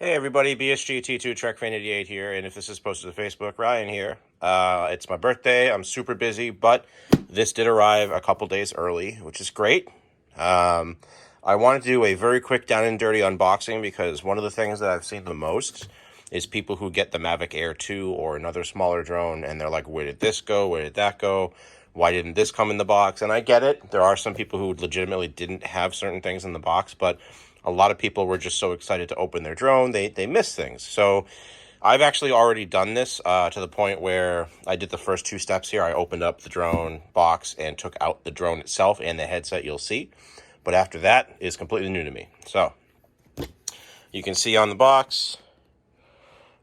Hey everybody, BSGT2 Trek Fan 88 here, and if this is posted to Facebook, Ryan here. It's my birthday. I'm super busy, but this did arrive a couple days early, which is great. I wanted to do a very quick down and dirty unboxing because one of the things that I've seen the most is people who get the Mavic Air 2 or another smaller drone, and they're like, where did this go? Where did that go? Why didn't this come in the box? And I get it. There are some people who legitimately didn't have certain things in the box, but a lot of people were just so excited to open their drone, they missed things. So I've actually already done this to the point where I did the first two steps here. I opened up the drone box and took out the drone itself and the headset you'll see. But after that is completely new to me. So you can see on the box,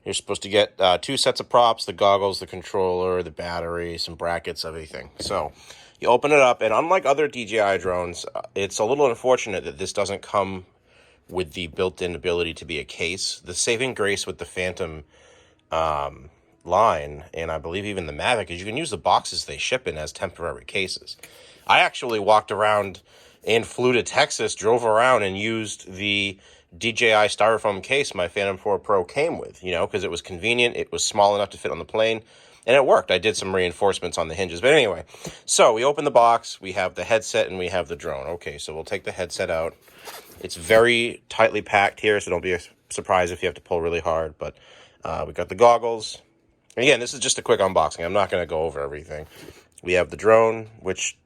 you're supposed to get two sets of props, the goggles, the controller, the battery, some brackets, everything. So you open it up, and unlike other DJI drones, it's a little unfortunate that this doesn't come with the built-in ability to be a case. The saving grace with the Phantom line, and I believe even the Mavic, is you can use the boxes they ship in as temporary cases. I actually walked around and flew to Texas, drove around, and used the DJI styrofoam case my Phantom 4 Pro came with, because it was convenient, it was small enough to fit on the plane, and it worked. I did some reinforcements on the hinges. But anyway, so we open the box, we have the headset, and we have the drone. Okay, so we'll take the headset out. It's very tightly packed here, so don't be surprised if you have to pull really hard. But we got the goggles. And again, this is just a quick unboxing. I'm not going to go over everything. We have the drone, which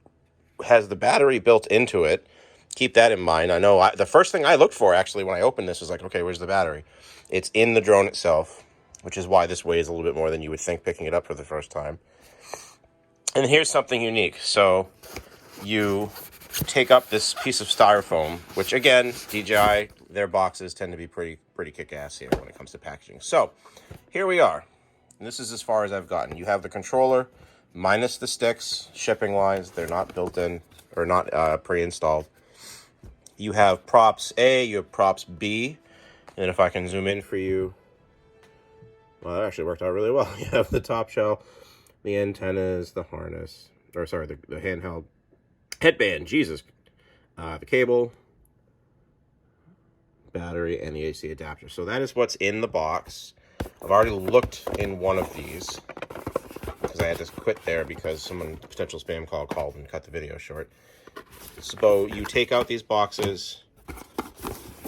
has the battery built into it. Keep that in mind. I know the first thing I looked for, actually, when I opened this was like, okay, where's the battery? It's in the drone itself, which is why this weighs a little bit more than you would think picking it up for the first time. And here's something unique. So you take up this piece of styrofoam, which again, DJI, their boxes tend to be pretty kick-ass here when it comes to packaging. So here we are. And this is as far as I've gotten. You have the controller minus the sticks, shipping lines. They're not built in or not pre-installed. You have props A, you have props B, and if I can zoom in for you, well, that actually worked out really well. You have the top shell, the antennas, the harness, or sorry, the handheld headband, Jesus, the cable, battery, and the AC adapter. So that is what's in the box. I've already looked in one of these because I had to quit there because someone, potential spam call, called and cut the video short. So you take out these boxes.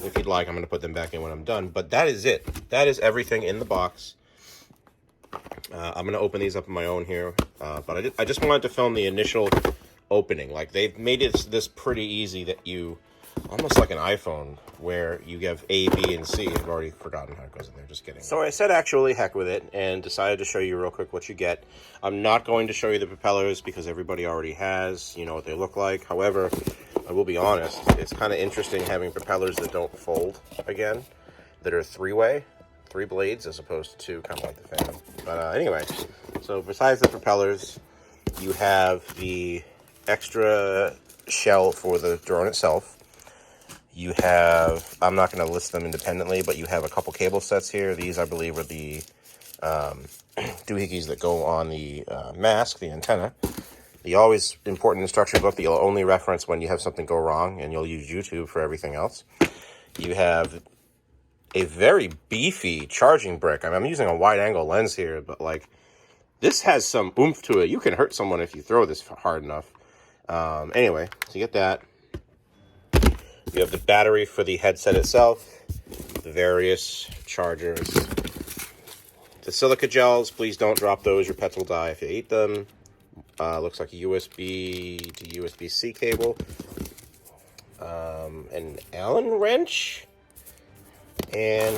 If you'd like, I'm going to put them back in when I'm done. But that is it. That is everything in the box. I'm going to open these up on my own here. But I just wanted to film the initial opening. Like, they've made this pretty easy that you, almost like an iPhone, where you have A, B, and C. I've already forgotten how it goes in there, just kidding. So I said actually heck with it and decided to show you real quick what you get. I'm not going to show you the propellers because everybody already has, what they look like. However, I will be honest, it's kind of interesting having propellers that don't fold again, that are three blades as opposed to two, kind of like the Phantom. But anyway, so besides the propellers, you have the extra shell for the drone itself. You have, I'm not going to list them independently, but you have a couple cable sets here. These, I believe, are the doohickeys that go on the mask, the antenna. The always important instruction book that you'll only reference when you have something go wrong, and you'll use YouTube for everything else. You have a very beefy charging brick. I mean, I'm using a wide-angle lens here, but, like, this has some oomph to it. You can hurt someone if you throw this hard enough. Anyway, so you get that. You have the battery for the headset itself, the various chargers. The silica gels, please don't drop those. Your pets will die if you eat them. Looks like a USB to USB-C cable. An Allen wrench. And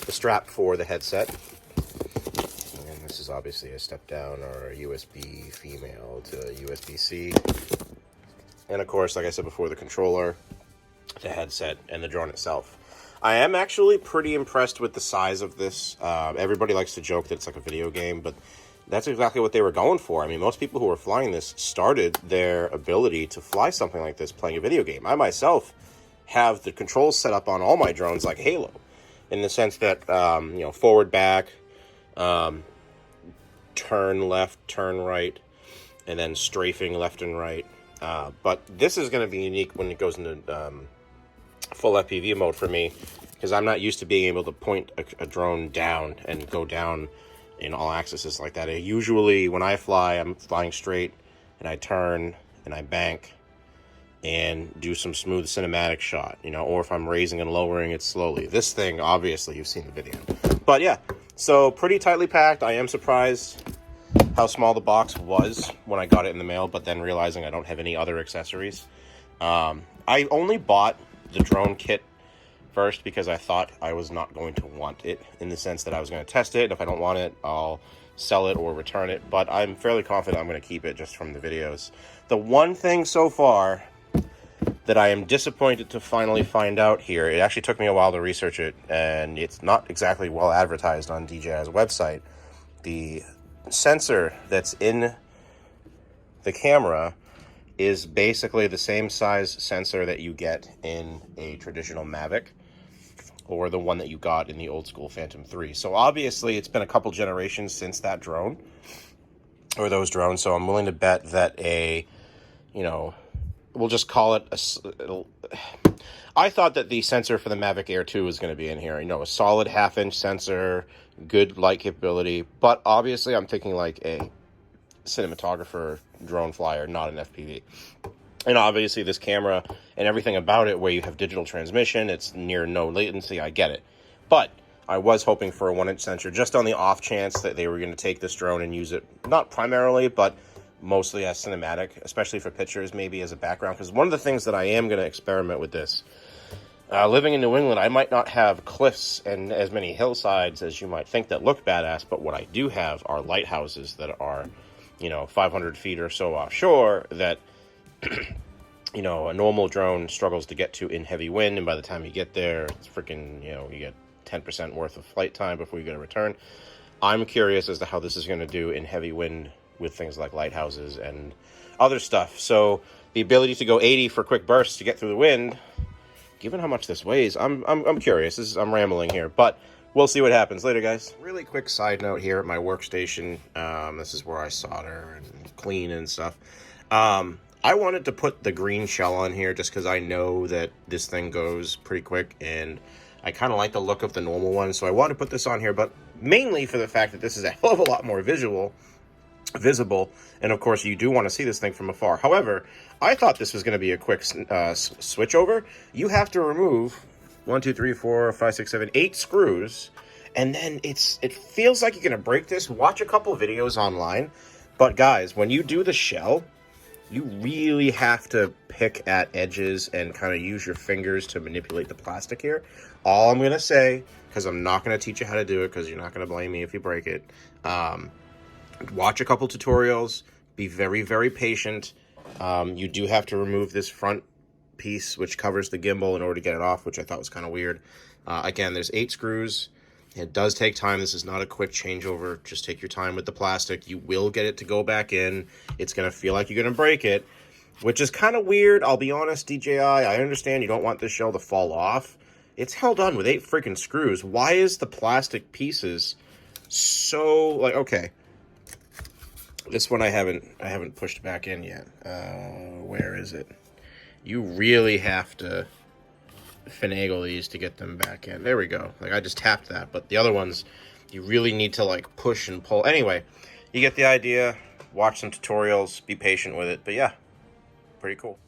the strap for the headset. And this is obviously a step down or a USB female to USB-C. And of course, like I said before, the controller, the headset, and the drone itself. I am actually pretty impressed with the size of this. Everybody likes to joke that it's like a video game, but that's exactly what they were going for. I mean, most people who are flying this started their ability to fly something like this playing a video game. I myself have the controls set up on all my drones like Halo, in the sense that, forward, back, turn left, turn right, and then strafing left and right. But this is going to be unique when it goes into full FPV mode for me, because I'm not used to being able to point a drone down and go down in all axes like that. Usually when I fly, I'm flying straight and I turn and I bank and do some smooth cinematic shot, you know, or if I'm raising and lowering it slowly. This thing, obviously, you've seen the video. But yeah, so pretty tightly packed. I am surprised how small the box was when I got it in the mail, but then realizing I don't have any other accessories. I only bought the drone kit first because I thought I was not going to want it, in the sense that I was going to test it, and if I don't want it, I'll sell it or return it. But I'm fairly confident I'm going to keep it just from the videos. The one thing so far that I am disappointed to finally find out here, it actually took me a while to research it, and it's not exactly well advertised on DJI's website. The sensor that's in the camera is basically the same size sensor that you get in a traditional Mavic, or the one that you got in the old school Phantom 3. So obviously it's been a couple generations since that drone, or those drones, so I'm willing to bet that we'll just call it I thought that the sensor for the Mavic Air 2 was going to be in here. A solid half-inch sensor, good light capability. But obviously I'm thinking like a cinematographer drone flyer, not an FPV. And obviously this camera and everything about it, where you have digital transmission, it's near no latency, I get it. But I was hoping for a 1-inch sensor, just on the off chance that they were going to take this drone and use it, not primarily, but mostly as cinematic, especially for pictures, maybe as a background. Because one of the things that I am going to experiment with this, living in New England, I might not have cliffs and as many hillsides as you might think that look badass, but what I do have are lighthouses that are, 500 feet or so offshore that, a normal drone struggles to get to in heavy wind, and by the time you get there, it's freaking, you get 10% worth of flight time before you get a return. I'm curious as to how this is going to do in heavy wind with things like lighthouses and other stuff. So the ability to go 80 for quick bursts to get through the wind, given how much this weighs, I'm curious. I'm rambling here, but we'll see what happens later, guys. Really quick side note here at my workstation. This is where I solder and clean and stuff. I wanted to put the green shell on here just because I know that this thing goes pretty quick, and I kind of like the look of the normal one, so I wanted to put this on here, but mainly for the fact that this is a hell of a lot more visible, and of course you do want to see this thing from afar. However, I thought this was going to be a quick switch over. You have to remove 1, 2, 3, 4, 5, 6, 7, 8 screws, and then it feels like you're going to break this. Watch a couple videos online, but guys, when you do the shell, you really have to pick at edges and kind of use your fingers to manipulate the plastic here. All I'm going to say, because I'm not going to teach you how to do it, because you're not going to blame me if you break it, watch a couple tutorials, be very, very patient. You do have to remove this front piece, which covers the gimbal, in order to get it off, which I thought was kind of weird. Again, there's 8 screws. It does take time. This is not a quick changeover. Just take your time with the plastic. You will get it to go back in. It's going to feel like you're going to break it, which is kind of weird. I'll be honest, DJI, I understand you don't want this shell to fall off. It's held on with 8 freaking screws. Why is the plastic pieces so, like, okay. This one I haven't pushed back in yet. Where is it? You really have to finagle these to get them back in. There we go. Like, I just tapped that, but the other ones, you really need to, like, push and pull. Anyway, you get the idea. Watch some tutorials. Be patient with it. But yeah, pretty cool.